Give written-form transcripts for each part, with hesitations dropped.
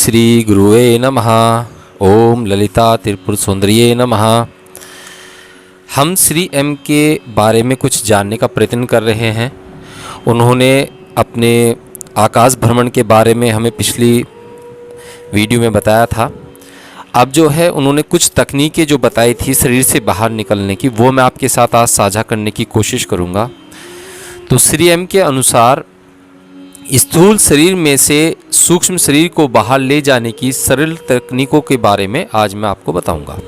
श्री गुरुवे नमः। ओम ललिता त्रिपुर सुंदरिये नमः। हम श्री एम के बारे में कुछ जानने का प्रयत्न कर रहे हैं। उन्होंने अपने आकाश भ्रमण के बारे में हमें पिछली वीडियो में बताया था। अब जो है उन्होंने कुछ तकनीकें जो बताई थी शरीर से बाहर निकलने की, वो मैं आपके साथ आज साझा करने की कोशिश करूँगा। तो श्री एम के अनुसार स्थूल शरीर में से सूक्ष्म शरीर को बाहर ले जाने की सरल तकनीकों के बारे में आज मैं आपको बताऊंगा।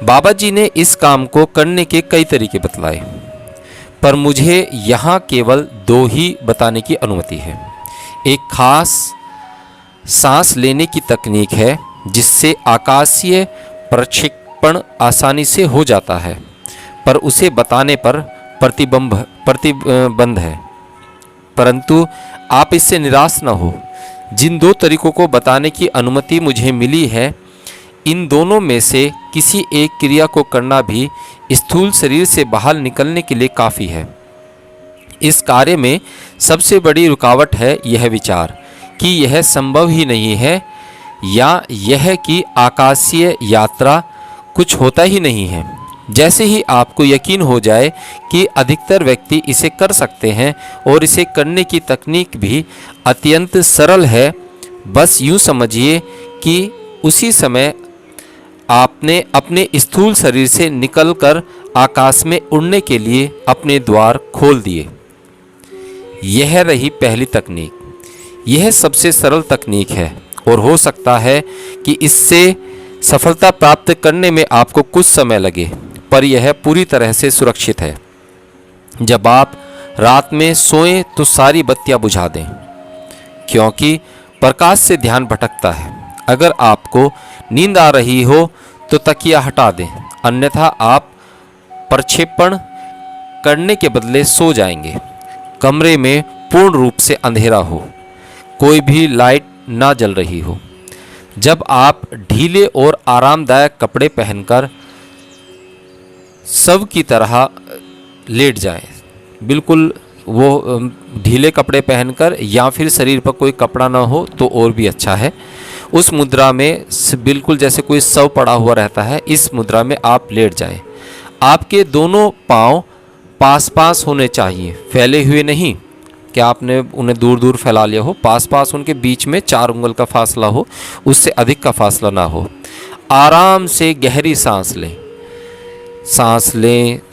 बाबा जी ने इस काम को करने के कई तरीके बतलाए, पर मुझे यहाँ केवल दो ही बताने की अनुमति है। एक खास सांस लेने की तकनीक है जिससे आकाशीय प्रक्षेपण आसानी से हो जाता है, पर उसे बताने पर प्रतिबंध है। परंतु आप इससे निराश न हो। जिन दो तरीकों को बताने की अनुमति मुझे मिली है, इन दोनों में से किसी एक क्रिया को करना भी स्थूल शरीर से बाहर निकलने के लिए काफ़ी है। इस कार्य में सबसे बड़ी रुकावट है यह विचार कि यह संभव ही नहीं है, या यह कि आकाशीय यात्रा कुछ होता ही नहीं है। जैसे ही आपको यकीन हो जाए कि अधिकतर व्यक्ति इसे कर सकते हैं और इसे करने की तकनीक भी अत्यंत सरल है, बस यूँ समझिए कि उसी समय आपने अपने स्थूल शरीर से निकलकर आकाश में उड़ने के लिए अपने द्वार खोल दिए। यह रही पहली तकनीक। यह सबसे सरल तकनीक है और हो सकता है कि इससे सफलता प्राप्त करने में आपको कुछ समय लगे, पर यह पूरी तरह से सुरक्षित है। जब आप रात में सोएं तो सारी बत्तियां बुझा दें, क्योंकि प्रकाश से ध्यान भटकता है। अगर आपको नींद आ रही हो तो तकिया हटा दें, अन्यथा आप प्रक्षेपण करने के बदले सो जाएंगे। कमरे में पूर्ण रूप से अंधेरा हो, कोई भी लाइट ना जल रही हो। जब आप ढीले और आरामदायक कपड़े पहनकर सब की तरह लेट जाएं, बिल्कुल वो ढीले कपड़े पहनकर, या फिर शरीर पर कोई कपड़ा ना हो तो और भी अच्छा है। उस मुद्रा में बिल्कुल जैसे कोई शव पड़ा हुआ रहता है, इस मुद्रा में आप लेट जाएं। आपके दोनों पांव पास पास होने चाहिए, फैले हुए नहीं कि आपने उन्हें दूर दूर फैला लिया हो। पास पास उनके बीच में 4 उंगल का फासला हो, उससे अधिक का फासला ना हो। आराम से गहरी सांस लें,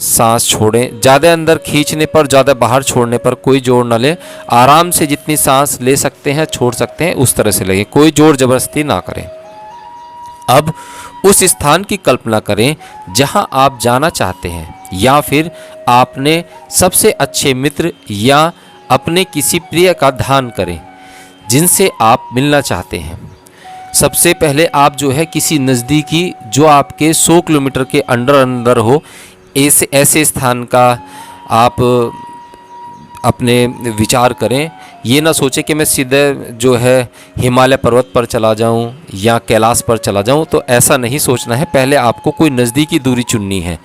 सांस छोड़ें। ज़्यादा अंदर खींचने पर, ज़्यादा बाहर छोड़ने पर कोई जोर न लें। आराम से जितनी सांस ले सकते हैं, छोड़ सकते हैं, उस तरह से लें। कोई जोर जबरदस्ती ना करें। अब उस स्थान की कल्पना करें जहां आप जाना चाहते हैं, या फिर आपने सबसे अच्छे मित्र या अपने किसी प्रिय का ध्यान करें जिनसे आप मिलना चाहते हैं। सबसे पहले आप जो है किसी नज़दीकी, जो आपके 100 किलोमीटर के अंदर हो, ऐसे स्थान का आप अपने विचार करें। ये ना सोचें कि मैं सीधे जो है हिमालय पर्वत पर चला जाऊं या कैलाश पर चला जाऊं, तो ऐसा नहीं सोचना है। पहले आपको कोई नज़दीकी दूरी चुननी है।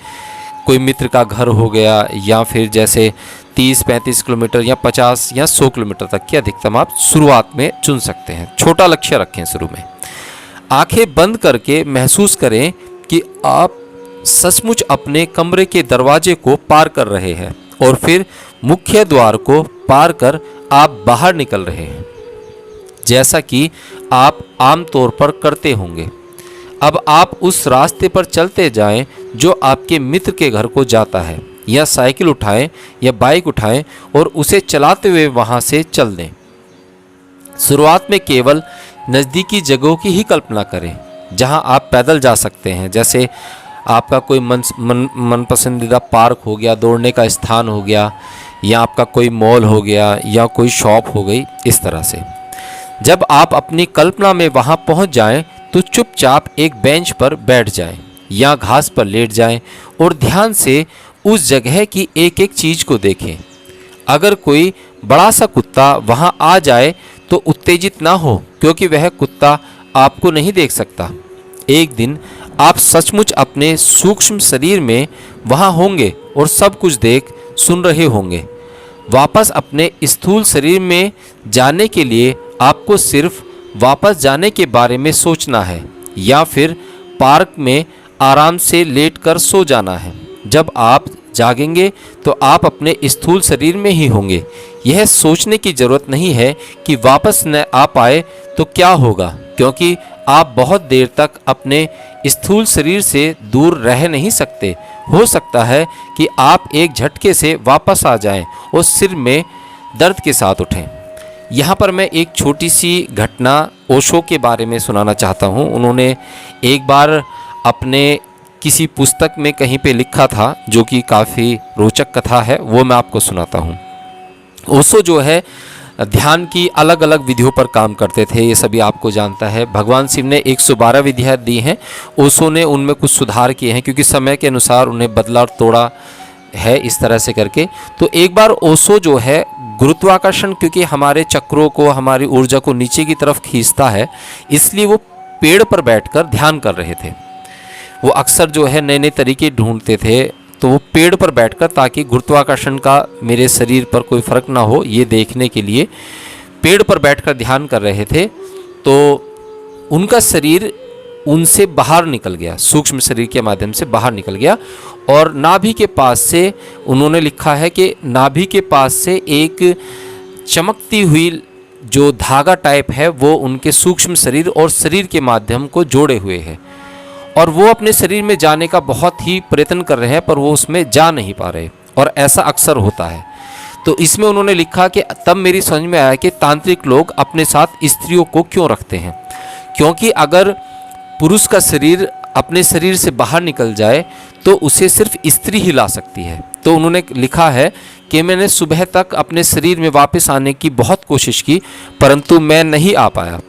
कोई मित्र का घर हो गया, या फिर जैसे 30-35 किलोमीटर या 50 या 100 किलोमीटर तक की अधिकतम आप शुरुआत में चुन सकते हैं। छोटा लक्ष्य रखें शुरू में। आंखें बंद करके महसूस करें कि आप सचमुच अपने कमरे के दरवाजे को पार कर रहे हैं और फिर मुख्य द्वार को पार कर आप बाहर निकल रहे हैं, जैसा कि आप आमतौर पर करते होंगे। अब आप उस रास्ते पर चलते जाएं जो आपके मित्र के घर को जाता है, या साइकिल उठाएं या बाइक उठाएं और उसे चलाते हुए वहां से चल दें। शुरुआत में केवल नज़दीकी जगहों की ही कल्पना करें जहां आप पैदल जा सकते हैं। जैसे आपका कोई मन पसंदीदा पार्क हो गया, दौड़ने का स्थान हो गया, या आपका कोई मॉल हो गया, या कोई शॉप हो गई, इस तरह से। जब आप अपनी कल्पना में वहां पहुंच जाएं तो चुपचाप एक बेंच पर बैठ जाएं या घास पर लेट जाएं और ध्यान से उस जगह की एक एक चीज़ को देखें। अगर कोई बड़ा सा कुत्ता वहां आ जाए तो उत्तेजित ना हो, क्योंकि वह कुत्ता आपको नहीं देख सकता। एक दिन आप सचमुच अपने सूक्ष्म शरीर में वहां होंगे और सब कुछ देख सुन रहे होंगे। वापस अपने स्थूल शरीर में जाने के लिए आपको सिर्फ वापस जाने के बारे में सोचना है या फिर पार्क में आराम से लेटकर सो जाना है। जब आप जागेंगे तो आप अपने स्थूल शरीर में ही होंगे। यह सोचने की ज़रूरत नहीं है कि वापस न आ पाए तो क्या होगा, क्योंकि आप बहुत देर तक अपने स्थूल शरीर से दूर रह नहीं सकते। हो सकता है कि आप एक झटके से वापस आ जाएं और सिर में दर्द के साथ उठें। यहाँ पर मैं एक छोटी सी घटना ओशो के बारे में सुनाना चाहता हूँ। उन्होंने एक बार अपने किसी पुस्तक में कहीं पे लिखा था, जो कि काफ़ी रोचक कथा है, वो मैं आपको सुनाता हूँ। ओशो जो है ध्यान की अलग अलग विधियों पर काम करते थे, ये सभी आपको जानता है। भगवान शिव ने 112 विधियाँ दी हैं, ओशो ने उनमें कुछ सुधार किए हैं क्योंकि समय के अनुसार उन्हें बदला और तोड़ा है, इस तरह से करके। तो एक बार ओशो जो है गुरुत्वाकर्षण, क्योंकि हमारे चक्रों को, हमारी ऊर्जा को नीचे की तरफ खींचता है, इसलिए वो पेड़ पर बैठकर ध्यान कर रहे थे। वो अक्सर जो है नए नए तरीके ढूंढते थे, तो वो पेड़ पर बैठकर, ताकि गुरुत्वाकर्षण का मेरे शरीर पर कोई फर्क ना हो ये देखने के लिए पेड़ पर बैठकर ध्यान कर रहे थे। तो उनका शरीर उनसे बाहर निकल गया, सूक्ष्म शरीर के माध्यम से बाहर निकल गया, और नाभि के पास से, उन्होंने लिखा है कि नाभि के पास से एक चमकती हुई जो धागा टाइप है वो उनके सूक्ष्म शरीर और शरीर के माध्यम को जोड़े हुए है, और वो अपने शरीर में जाने का बहुत ही प्रयत्न कर रहे हैं, पर वो उसमें जा नहीं पा रहे, और ऐसा अक्सर होता है। तो इसमें उन्होंने लिखा कि तब मेरी समझ में आया कि तांत्रिक लोग अपने साथ स्त्रियों को क्यों रखते हैं, क्योंकि अगर पुरुष का शरीर अपने शरीर से बाहर निकल जाए तो उसे सिर्फ स्त्री ही ला सकती है। तो उन्होंने लिखा है कि मैंने सुबह तक अपने शरीर में वापस आने की बहुत कोशिश की, परंतु मैं नहीं आ पाया।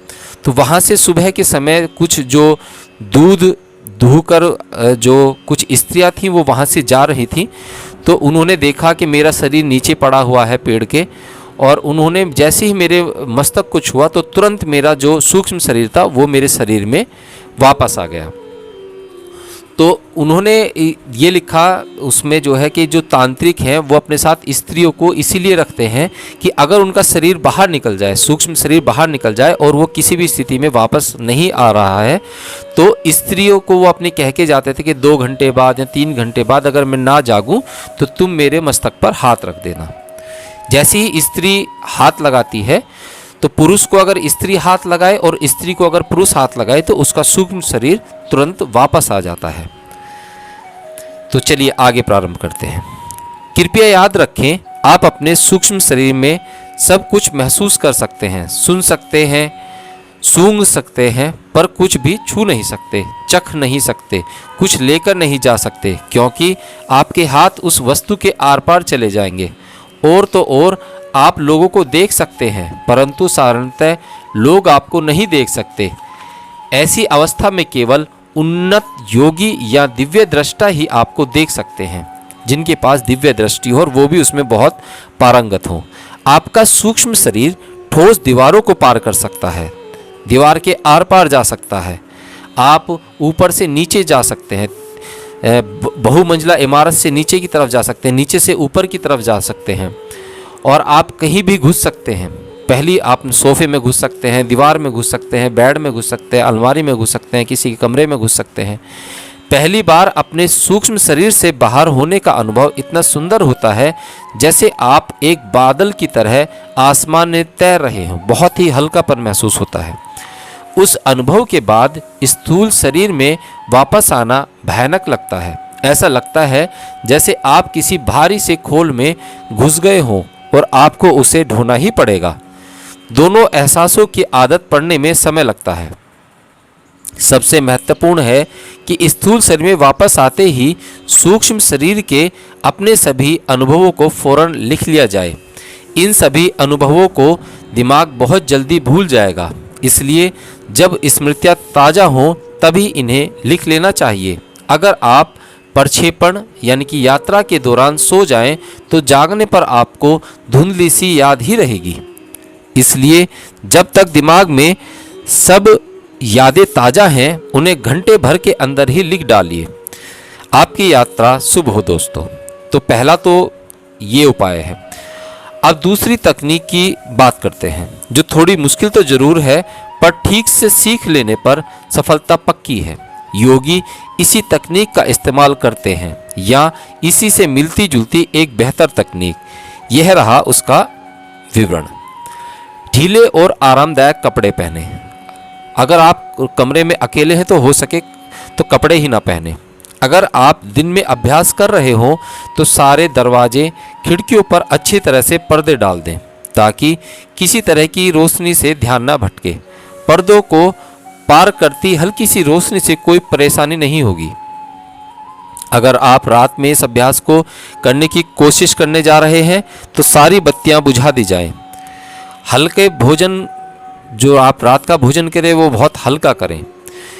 तो वहाँ से सुबह के समय कुछ जो दूध दूहकर जो कुछ स्त्रियाँ थीं वो वहाँ से जा रही थीं, तो उन्होंने देखा कि मेरा शरीर नीचे पड़ा हुआ है पेड़ के, और उन्होंने जैसे ही मेरे मस्तक को छुआ तो तुरंत मेरा जो सूक्ष्म शरीर था वो मेरे शरीर में वापस आ गया। तो उन्होंने ये लिखा उसमें जो है कि जो तांत्रिक हैं वो अपने साथ स्त्रियों को इसीलिए रखते हैं कि अगर उनका शरीर बाहर निकल जाए, सूक्ष्म शरीर बाहर निकल जाए और वो किसी भी स्थिति में वापस नहीं आ रहा है, तो स्त्रियों को वो अपने कह के जाते थे कि 2 घंटे बाद या 3 घंटे बाद अगर मैं ना जागूं तो तुम मेरे मस्तक पर हाथ रख देना। जैसे ही स्त्री हाथ लगाती है तो पुरुष को अगर स्त्री हाथ लगाए और स्त्री को अगर पुरुष हाथ लगाए तो उसका सूक्ष्म शरीर तुरंत वापस आ जाता है। तो चलिए आगे प्रारंभ करते हैं। कृपया याद रखें, आप अपने सूक्ष्म शरीर में सब कुछ महसूस कर सकते हैं, सुन सकते हैं, सूंघ सकते हैं, पर कुछ भी छू नहीं सकते, चख नहीं सकते, कुछ लेकर नहीं जा सकते, क्योंकि आपके हाथ उस वस्तु के आर पार चले जाएंगे। और तो और आप लोगों को देख सकते हैं, परंतु साधारणतः लोग आपको नहीं देख सकते। ऐसी अवस्था में केवल उन्नत योगी या दिव्य दृष्टा ही आपको देख सकते हैं, जिनके पास दिव्य दृष्टि हो और वो भी उसमें बहुत पारंगत हो। आपका सूक्ष्म शरीर ठोस दीवारों को पार कर सकता है, दीवार के आर पार जा सकता है, आप ऊपर से नीचे जा सकते हैं, बहुमंजिला इमारत से नीचे की तरफ जा सकते हैं, नीचे से ऊपर की तरफ जा सकते हैं, और आप कहीं भी घुस सकते हैं। पहली आप सोफ़े में घुस सकते हैं, दीवार में घुस सकते हैं, बेड में घुस सकते हैं, अलमारी में घुस सकते हैं, किसी के कमरे में घुस सकते हैं। पहली बार अपने सूक्ष्म शरीर से बाहर होने का अनुभव इतना सुंदर होता है जैसे आप एक बादल की तरह आसमान में तैर रहे हों, बहुत ही हल्कापन महसूस होता है। उस अनुभव के बाद स्थूल शरीर में वापस आना भयानक लगता है। ऐसा लगता है जैसे आप किसी भारी से खोल में घुस गए हों और आपको उसे ढोना ही पड़ेगा। दोनों एहसासों की आदत पड़ने में समय लगता है। सबसे महत्वपूर्ण है कि स्थूल शरीर में वापस आते ही सूक्ष्म शरीर के अपने सभी अनुभवों को फौरन लिख लिया जाए। इन सभी अनुभवों को दिमाग बहुत जल्दी भूल जाएगा, इसलिए जब स्मृतियाँ ताज़ा हों तभी इन्हें लिख लेना चाहिए। अगर आप प्रक्षेपण यानी कि यात्रा के दौरान सो जाएं तो जागने पर आपको धुंधली सी याद ही रहेगी। इसलिए जब तक दिमाग में सब यादें ताज़ा हैं उन्हें घंटे भर के अंदर ही लिख डालिए। आपकी यात्रा शुभ हो दोस्तों। तो पहला तो ये उपाय है। अब दूसरी तकनीक की बात करते हैं जो थोड़ी मुश्किल तो ज़रूर है पर ठीक से सीख लेने पर सफलता पक्की है। योगी इसी तकनीक का इस्तेमाल करते हैं या इसी से मिलती जुलती एक बेहतर तकनीक। यह रहा उसका विवरण। ढीले और आरामदायक कपड़े पहने। अगर आप कमरे में अकेले हैं तो हो सके तो कपड़े ही ना पहने। अगर आप दिन में अभ्यास कर रहे हो तो सारे दरवाजे खिड़कियों पर अच्छी तरह से पर्दे डाल दें ताकि किसी तरह की रोशनी से ध्यान ना भटके। पर्दों को पार करती हल्की सी रोशनी से कोई परेशानी नहीं होगी। अगर आप रात में इस अभ्यास को करने की कोशिश करने जा रहे हैं तो सारी बत्तियां बुझा दी जाएं। हल्के भोजन, जो आप रात का भोजन करें वो बहुत हल्का करें,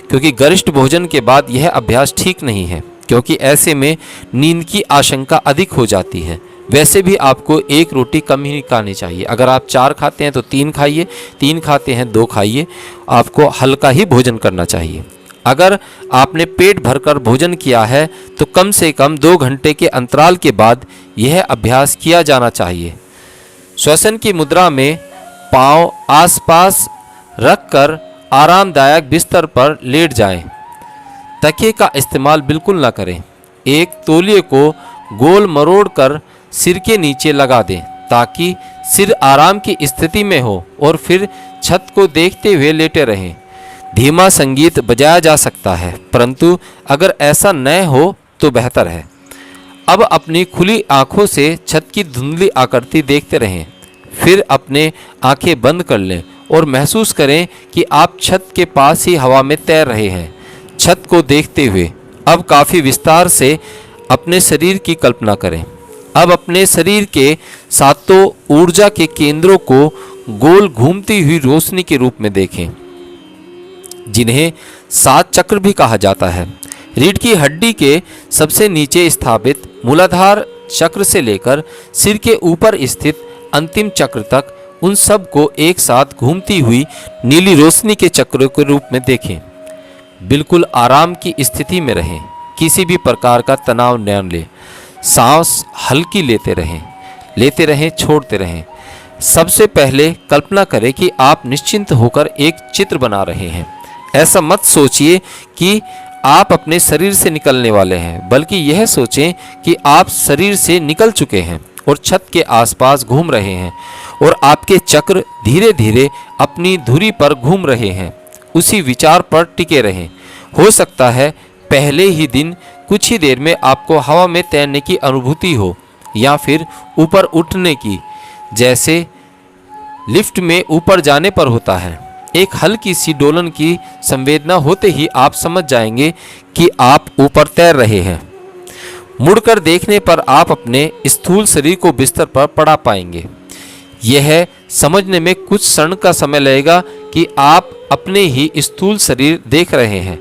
क्योंकि गरिष्ठ भोजन के बाद यह अभ्यास ठीक नहीं है, क्योंकि ऐसे में नींद की आशंका अधिक हो जाती है। वैसे भी आपको एक रोटी कम ही खानी चाहिए। अगर आप 4 खाते हैं तो 3 खाइए, 3 खाते हैं 2 खाइए। आपको हल्का ही भोजन करना चाहिए। अगर आपने पेट भरकर भोजन किया है तो कम से कम 2 घंटे के अंतराल के बाद यह अभ्यास किया जाना चाहिए। श्वसन की मुद्रा में पाँव आसपास रखकर आरामदायक बिस्तर पर लेट जाएं। तकिए का इस्तेमाल बिल्कुल ना करें। एक तौलिए को गोल मरोड़कर सिर के नीचे लगा दें ताकि सिर आराम की स्थिति में हो और फिर छत को देखते हुए लेटे रहें। धीमा संगीत बजाया जा सकता है, परंतु अगर ऐसा न हो तो बेहतर है। अब अपनी खुली आंखों से छत की धुंधली आकृति देखते रहें। फिर अपने आंखें बंद कर लें और महसूस करें कि आप छत के पास ही हवा में तैर रहे हैं, छत को देखते हुए। अब काफ़ी विस्तार से अपने शरीर की कल्पना करें। अब अपने शरीर के सातों ऊर्जा के केंद्रों को गोल घूमती हुई रोशनी के रूप में देखें, जिन्हें 7 चक्र भी कहा जाता है। रीढ़ की हड्डी के सबसे नीचे स्थापित मूलाधार चक्र से लेकर सिर के ऊपर स्थित अंतिम चक्र तक उन सब को एक साथ घूमती हुई नीली रोशनी के चक्रों के रूप में देखें। बिल्कुल आराम की स्थिति में रहें, किसी भी प्रकार का तनाव न लें। सांस हल्की लेते रहें, छोड़ते रहें। सबसे पहले कल्पना करें कि आप निश्चिंत होकर एक चित्र बना रहे हैं। ऐसा मत सोचिए कि आप अपने शरीर से निकलने वाले हैं, बल्कि यह सोचें कि आप शरीर से निकल चुके हैं और छत के आसपास घूम रहे हैं और आपके चक्र धीरे धीरे अपनी धुरी पर घूम रहे हैं। उसी विचार पर टिके रहें। हो सकता है पहले ही दिन कुछ ही देर में आपको हवा में तैरने की अनुभूति हो या फिर ऊपर उठने की, जैसे लिफ्ट में ऊपर जाने पर होता है। एक हल्की सी डोलन की संवेदना होते ही आप समझ जाएंगे कि आप ऊपर तैर रहे हैं। मुड़कर देखने पर आप अपने स्थूल शरीर को बिस्तर पर पड़ा पाएंगे। यह समझने में कुछ क्षण का समय लगेगा कि आप अपने ही स्थूल शरीर देख रहे हैं।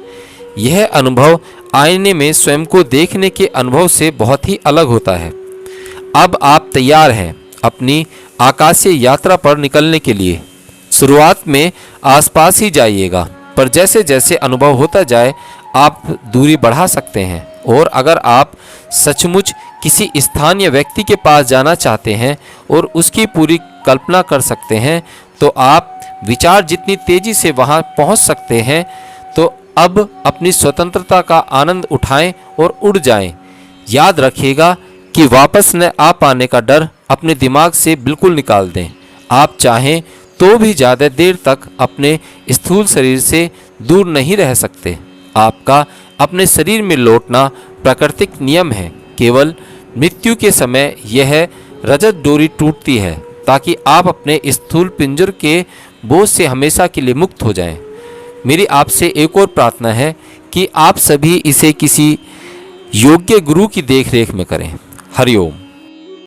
यह अनुभव आईने में स्वयं को देखने के अनुभव से बहुत ही अलग होता है। अब आप तैयार हैं अपनी आकाशीय यात्रा पर निकलने के लिए। शुरुआत में आसपास ही जाइएगा, पर जैसे जैसे अनुभव होता जाए आप दूरी बढ़ा सकते हैं। और अगर आप सचमुच किसी स्थानीय व्यक्ति के पास जाना चाहते हैं और उसकी पूरी कल्पना कर सकते हैं तो आप विचार जितनी तेजी से वहां पहुंच सकते हैं। तो अब अपनी स्वतंत्रता का आनंद उठाएं और उड़ जाएं। याद रखिएगा कि वापस न आ पाने का डर अपने दिमाग से बिल्कुल निकाल दें। आप चाहें तो भी ज़्यादा देर तक अपने स्थूल शरीर से दूर नहीं रह सकते। आपका अपने शरीर में लौटना प्राकृतिक नियम है। केवल मृत्यु के समय यह रजत डोरी टूटती है ताकि आप अपने स्थूल पिंजर के बोझ से हमेशा के लिए मुक्त हो जाएं। मेरी आपसे एक और प्रार्थना है कि आप सभी इसे किसी योग्य गुरु की देखरेख में करें। हरिओम।